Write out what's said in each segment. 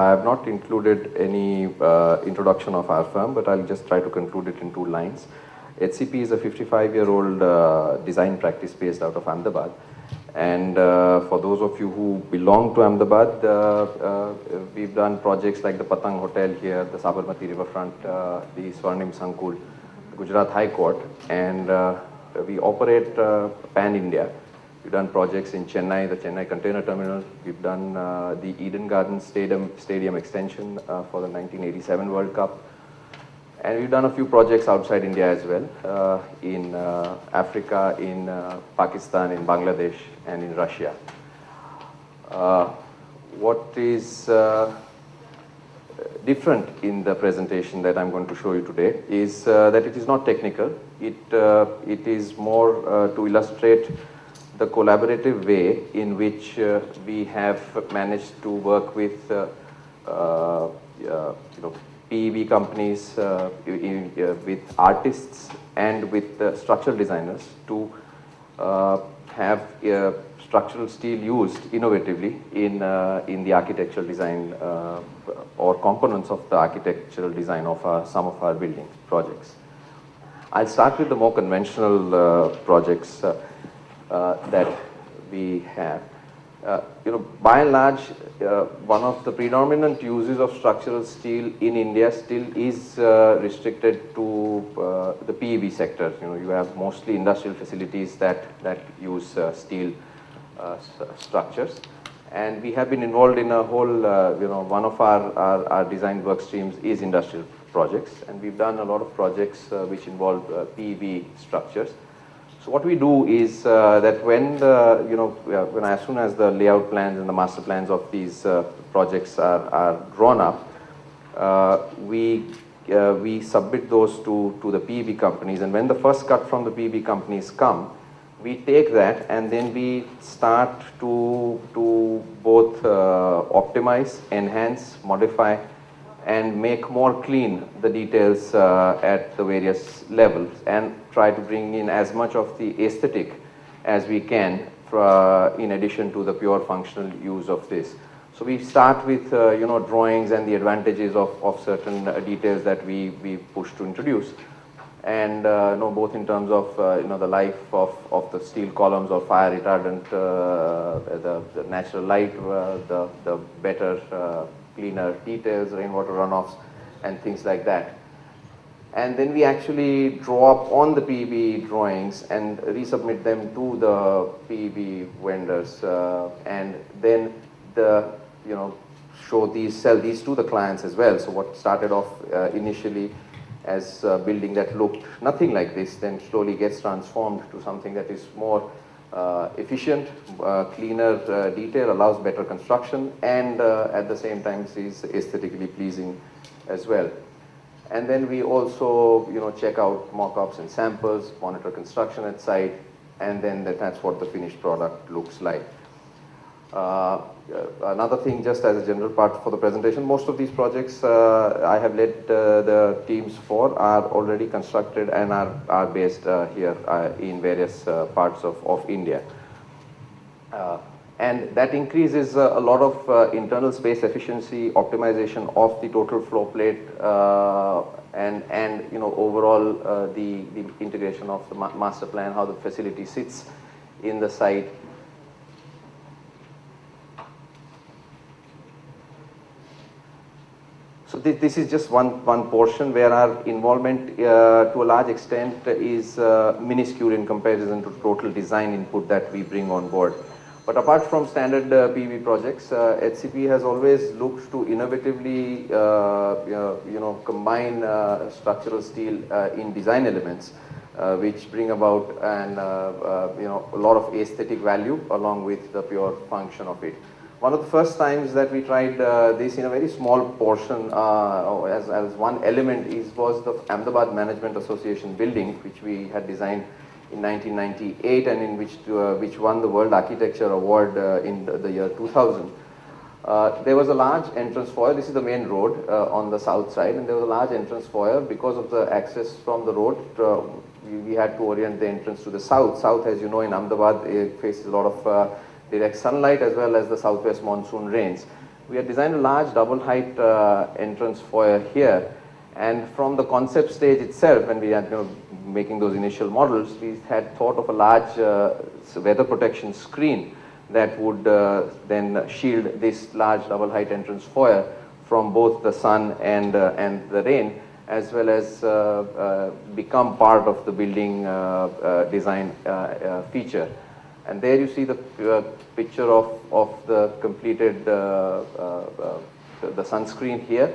I have not included any introduction of our firm, but I'll just try to conclude it in 2 lines. HCP is a 55-year-old design practice based out of Ahmedabad. And for those of you who belong to Ahmedabad, we've done projects like the Patang Hotel here, the Sabarmati Riverfront, the Swarnim Sankul, the Gujarat High Court, and we operate pan-India. We've done projects in Chennai, the Chennai Container Terminal. We've done the Eden Gardens Stadium extension for the 1987 World Cup. And we've done a few projects outside India as well, in Africa, in Pakistan, in Bangladesh, and in Russia. What is different in the presentation that I'm going to show you today is that it is not technical. It is more to illustrate the collaborative way in which we have managed to work with PEB companies, with artists and with structural designers to have structural steel used innovatively in the architectural design or components of the architectural design of some of our building projects. I'll start with the more conventional projects that we have. By and large, one of the predominant uses of structural steel in India still is restricted to the PEB sector. You have mostly industrial facilities that use steel structures, and we have been involved in a whole. One of our design work streams is industrial projects, and we've done a lot of projects which involve PEB structures. So what we do is that when as soon as the layout plans and the master plans of these projects are drawn up, we submit those to the PEB companies, and when the first cut from the PEB companies come, we take that and then we start to both optimize, enhance, modify, and make more clean the details at the various levels, and try to bring in as much of the aesthetic as we can in addition to the pure functional use of this. So we start with drawings and the advantages of certain details that we push to introduce, and both in terms of the life of the steel columns or fire retardant, the natural light, the better cleaner details, rainwater runoffs, and things like that. And then we actually draw up on the PEB drawings and resubmit them to the PEB vendors, and then sell these to the clients as well. So what started off initially as a building that looked nothing like this, then slowly gets transformed to something that is more efficient, cleaner detail, allows better construction, and at the same time is aesthetically pleasing as well. And then we also check out mock-ups and samples, monitor construction at site, and then that's what the finished product looks like. Another thing, just as a general part for the presentation, most of these projects I have led the teams for are already constructed and are based here in various parts of India. And that increases a lot of internal space efficiency, optimization of the total floor plate, and overall the integration of the master plan, how the facility sits in the site. So this is just one portion where our involvement to a large extent is minuscule in comparison to total design input that we bring on board. But apart from standard PEB projects, HCP has always looked to innovatively combine structural steel in design elements, which bring about a lot of aesthetic value along with the pure function of it. One of the first times that we tried this in a very small portion as one element was the Ahmedabad Management Association building, which we had designed in 1998 and in which won the World Architecture Award in the year 2000. There was a large entrance foyer. This is the main road on the south side, and there was a large entrance foyer. Because of the access from the road, we had to orient the entrance to the south. South, as you know, in Ahmedabad, it faces a lot of direct sunlight as well as the southwest monsoon rains. We had designed a large double height entrance foyer here, and from the concept stage itself, when we had making those initial models, we had thought of a large weather protection screen that would then shield this large double height entrance foyer from both the sun and the rain, as well as become part of the building design feature. And there you see the picture of the completed the sunscreen here.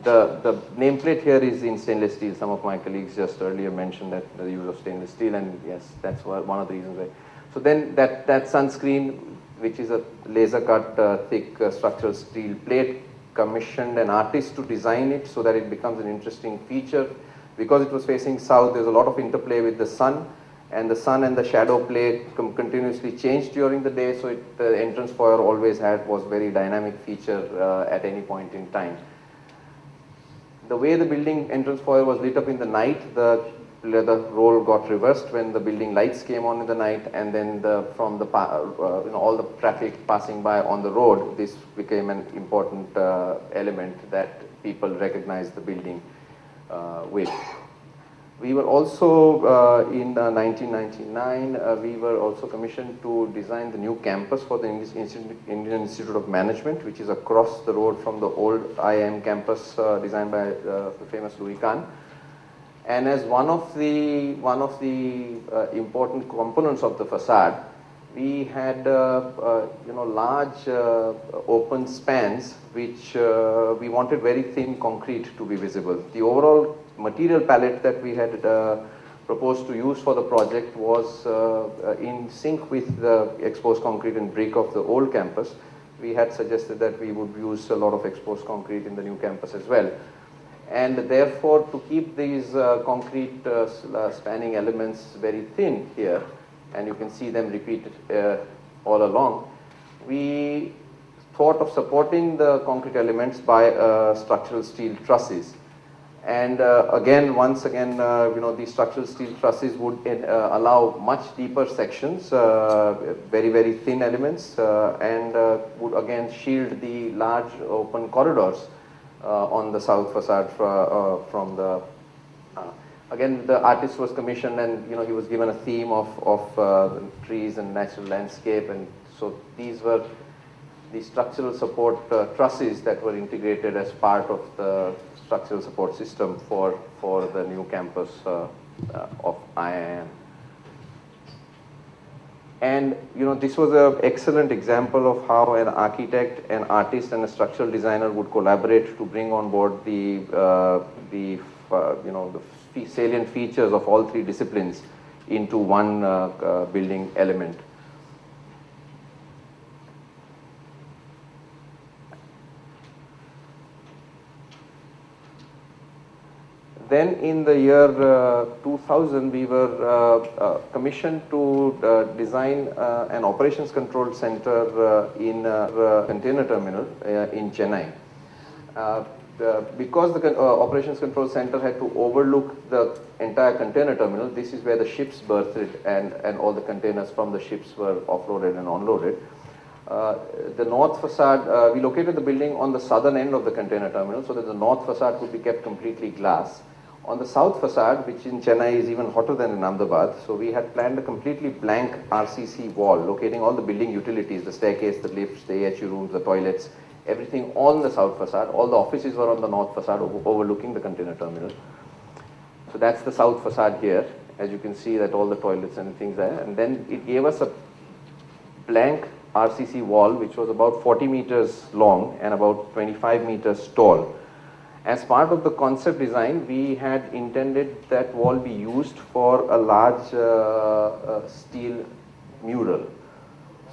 The nameplate here is in stainless steel. Some of my colleagues just earlier mentioned that the use of stainless steel, and yes, that's one of the reasons why. So then that sunscreen, which is a laser cut thick structural steel plate, commissioned an artist to design it so that it becomes an interesting feature. Because it was facing south, there's a lot of interplay with the sun, and the sun and the shadow play continuously changed during the day, so the entrance foyer always was very dynamic feature at any point in time. The way the building entrance foyer was lit up in the night, the role got reversed when the building lights came on in the night, and then from the all the traffic passing by on the road, this became an important element that people recognized the building with. We were also, in 1999, we were also commissioned to design the new campus for the Indian Institute of Management, which is across the road from the old IIM campus designed by the famous Louis Kahn. And as one of the important components of the facade, we had large open spans which we wanted very thin concrete to be visible. The overall material palette that we had proposed to use for the project was in sync with the exposed concrete and brick of the old campus. We had suggested that we would use a lot of exposed concrete in the new campus as well. And therefore, to keep these concrete spanning elements very thin here, and you can see them repeated all along, we thought of supporting the concrete elements by structural steel trusses. And once again, these structural steel trusses would allow much deeper sections, very, very thin elements, and would again shield the large open corridors on the south facade from the. Again, the artist was commissioned, and he was given a theme of trees and natural landscape, and so these were the structural support trusses that were integrated as part of the structural support system for the new campus of IIM. And this was an excellent example of how an architect, an artist, and a structural designer would collaborate to bring on board the salient features of all three disciplines into one building element. Then in the year 2000, we were commissioned to design an operations control center in a container terminal in Chennai. Because the operations control center had to overlook the entire container terminal, this is where the ships berthed and all the containers from the ships were offloaded and unloaded. The north facade, we located the building on the southern end of the container terminal so that the north facade could be kept completely glass. On the south facade, which in Chennai is even hotter than in Ahmedabad, so we had planned a completely blank RCC wall, locating all the building utilities, the staircase, the lifts, the AHU rooms, the toilets, everything on the south facade. All the offices were on the north facade overlooking the container terminal. So that's the south facade here. As you can see that all the toilets and things there. And then it gave us a blank RCC wall which was about 40 meters long and about 25 meters tall. As part of the concept design, we had intended that wall be used for a large steel mural.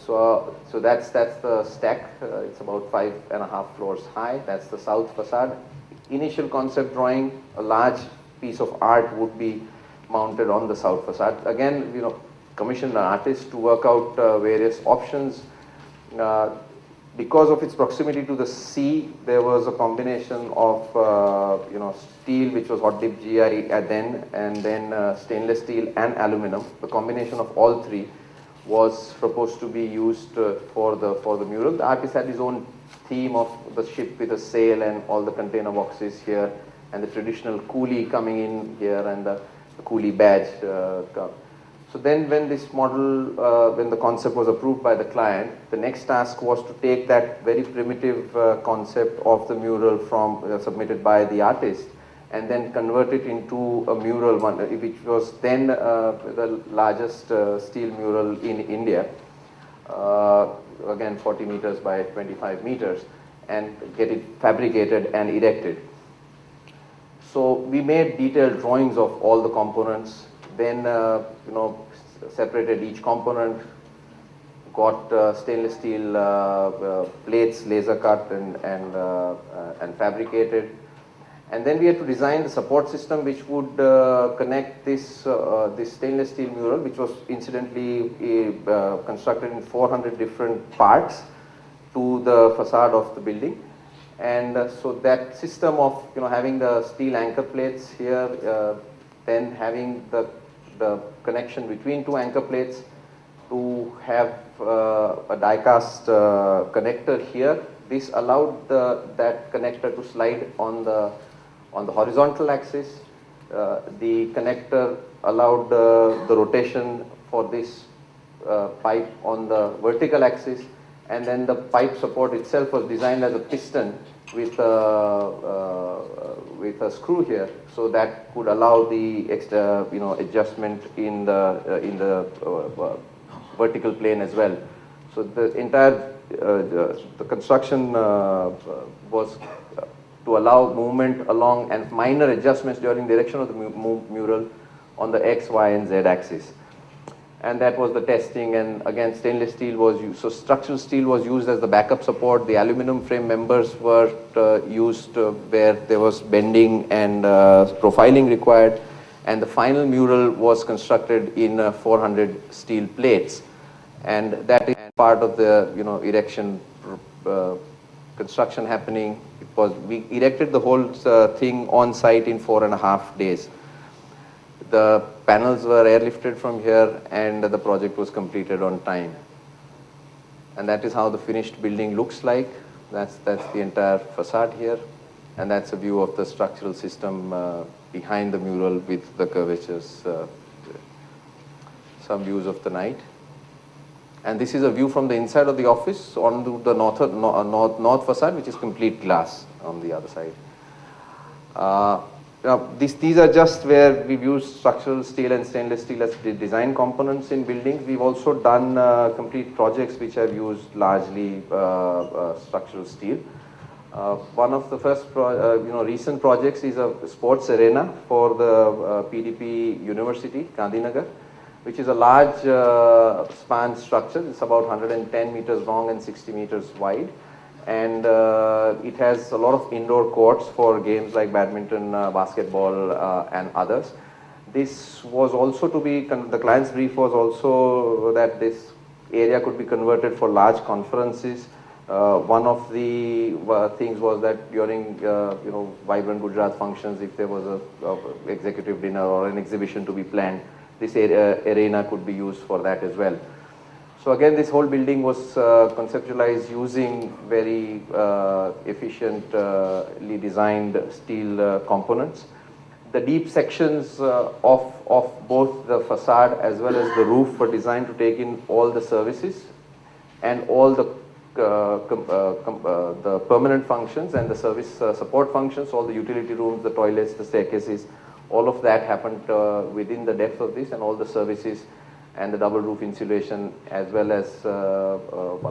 So that's the stack. It's about 5.5 floors high. That's the south facade. Initial concept drawing, a large piece of art would be mounted on the south facade. Again, commissioned an artist to work out various options. Because of its proximity to the sea, there was a combination of steel, which was hot dip GI then, and then stainless steel and aluminum. The combination of all three was proposed to be used for the mural. The artist had his own theme of the ship with a sail and all the container boxes here, and the traditional coolie coming in here, and the coolie badge. So then when this model, when the concept was approved by the client, the next task was to take that very primitive concept of the mural from submitted by the artist, and then convert it into a mural, which was then the largest steel mural in India. Again 40 meters by 25 meters, and get it fabricated and erected. So we made detailed drawings of all the components, then separated each component, got stainless steel plates laser cut and fabricated. And then we had to design the support system which would connect this stainless steel mural, which was incidentally constructed in 400 different parts, to the facade of the building. And so that system of having the steel anchor plates here, then having the connection between two anchor plates, to have a die-cast connector here. This allowed that connector to slide on the horizontal axis. The connector allowed the rotation for this pipe on the vertical axis, and then the pipe support itself was designed as a piston with a screw here, so that could allow the extra adjustment in the vertical plane as well. So the entire the construction was to allow movement along and minor adjustments during the erection of the mural on the X, Y, and Z axis. And that was the testing, and again stainless steel was used. So structural steel was used as the backup support. The aluminum frame members were used where there was bending and profiling required. And the final mural was constructed in 400 steel plates. And that is part of the erection construction happening. We erected the whole thing on site in 4.5 days. The panels were airlifted from here, and the project was completed on time. And that is how the finished building looks like. That's the entire facade here, and that's a view of the structural system behind the mural with the curvatures. Some views of the night. And this is a view from the inside of the office onto the north facade, which is complete glass on the other side. Now, these are just where we've used structural steel and stainless steel as design components in buildings. We've also done complete projects which have used largely structural steel. One of the first recent projects is a sports arena for the PDP University, Gandhinagar, which is a large span structure. It's about 110 meters long and 60 meters wide. And it has a lot of indoor courts for games like badminton, basketball, and others. This was also to be, the client's brief was also that this area could be converted for large conferences. One of the things was that during Vibrant Gujarat functions, if there was a executive dinner or an exhibition to be planned, this arena could be used for that as well. So again, this whole building was conceptualized using very efficiently designed steel components. The deep sections of both the facade as well as the roof were designed to take in all the services and all the permanent functions and the service support functions, all the utility rooms, the toilets, the staircases, all of that happened within the depth of this, and all the services and the double roof insulation as well as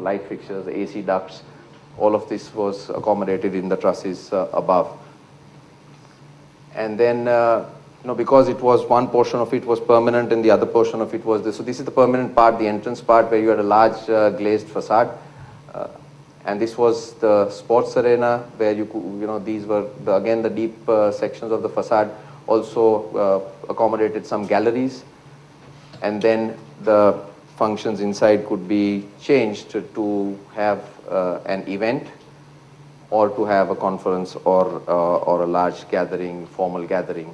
light fixtures, the AC ducts, all of this was accommodated in the trusses above. And then, because it was one portion of it was permanent and the other portion of it was this. So this is the permanent part, the entrance part, where you had a large glazed facade. And this was the sports arena where you could, these were again the deep sections of the facade. Also accommodated some galleries. And then the functions inside could be changed to have an event, or to have a conference, or a large gathering, formal gathering.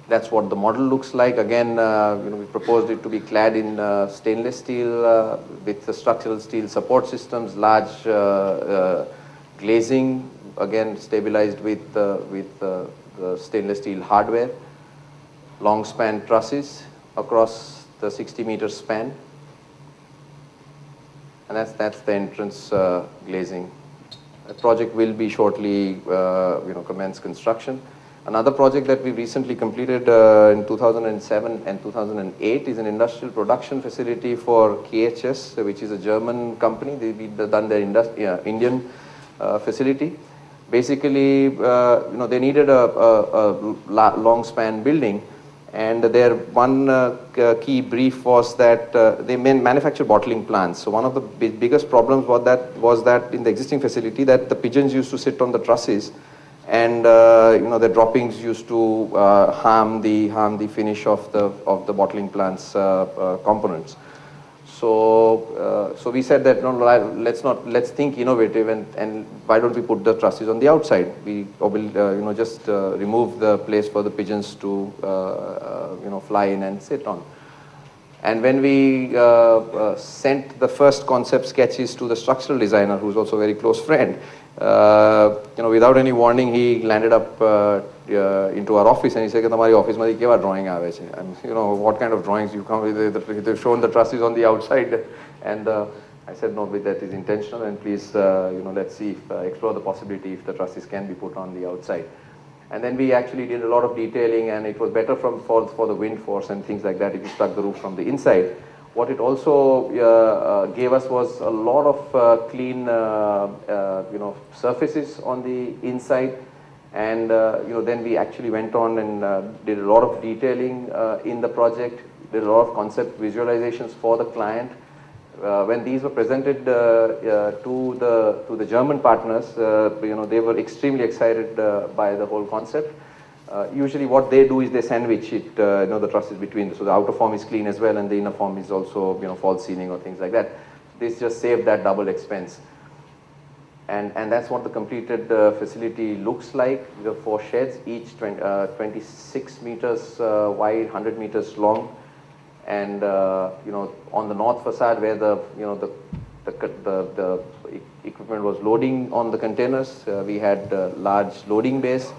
That's what the model looks like. Again, we proposed it to be clad in stainless steel with the structural steel support systems, large glazing, again stabilized with the stainless steel hardware, long span trusses across the 60-meter span, and that's the entrance glazing. The project will be shortly commence construction. Another project that we recently completed in 2007 and 2008 is an industrial production facility for KHS, which is a German company. They've done their Indian facility. Basically, they needed a long span building, and their one key brief was that they manufacture bottling plants. So one of the biggest problems was that in the existing facility that the pigeons used to sit on the trusses, and the droppings used to harm the finish of the bottling plant's components. So we said that let's think innovative, and why don't we put the trusses on the outside? We will just remove the place for the pigeons to fly in and sit on. And when we sent the first concept sketches to the structural designer, who's also a very close friend, without any warning, he landed up into our office and he said, "Tamari office mein keva drawing aave chhe?" And what kind of drawings you come with? They've shown the trusses on the outside, and I said, "No, that is intentional, and please, let's see, explore the possibility if the trusses can be put on the outside." And then we actually did a lot of detailing, and it was better for the wind force and things like that if you struck the roof from the inside. What it also gave us was a lot of clean, surfaces on the inside, and then we actually went on and did a lot of detailing in the project, did a lot of concept visualizations for the client. When these were presented to the German partners, they were extremely excited by the whole concept. Usually what they do is they sandwich it, the trusses between. So the outer form is clean as well, and the inner form is also, false ceiling or things like that. This just saved that double expense. And that's what the completed facility looks like. The 4 sheds, each 26 meters wide, 100 meters long. And, on the north facade where the equipment was loading on the containers, we had large loading bays.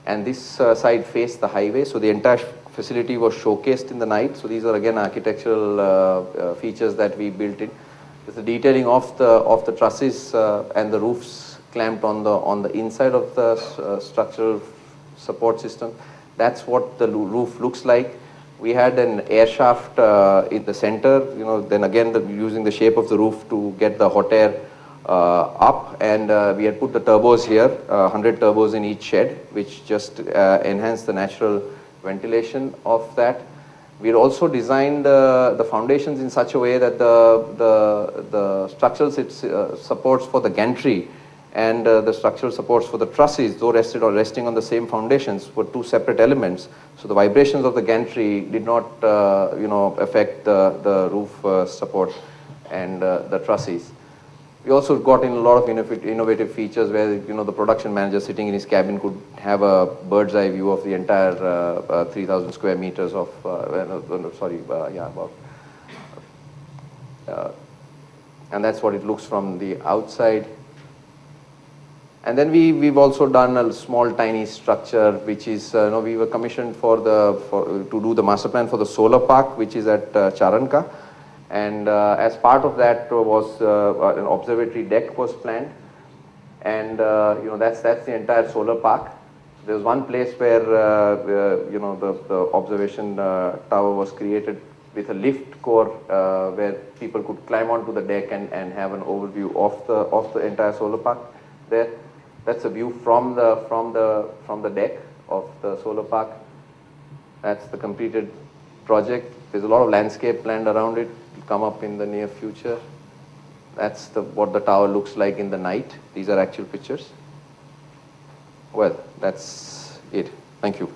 And this side faced the highway, so the entire facility was showcased in the night. So these are again architectural features that we built in. There's the detailing of the trusses and the roofs clamped on the inside of the structural support system. That's what the roof looks like. We had an air shaft in the center. Then again using the shape of the roof to get the hot air up, and we had put the turbos here, 100 turbos in each shed, which just enhanced the natural ventilation of that. We had also designed the foundations in such a way that the structural supports for the gantry and the structural supports for the trusses, though resting on the same foundations, were 2 separate elements. So the vibrations of the gantry did not affect the roof support and the trusses. We also got in a lot of innovative features where the production manager sitting in his cabin could have a bird's eye view of the entire 3,000 square meters of and that's what it looks from the outside. And then we've also done a small tiny structure which is we were commissioned to do the master plan for the solar park, which is at Charanka. And as part of that was an observatory deck was planned, and that's the entire solar park. There was one place where the observation tower was created with a lift core where people could climb onto the deck and have an overview of the entire solar park. There, that's a view from the deck of the solar park. That's the completed project. There's a lot of landscape planned around it. It'll come up in the near future. That's what the tower looks like in the night. These are actual pictures. Well, that's it. Thank you.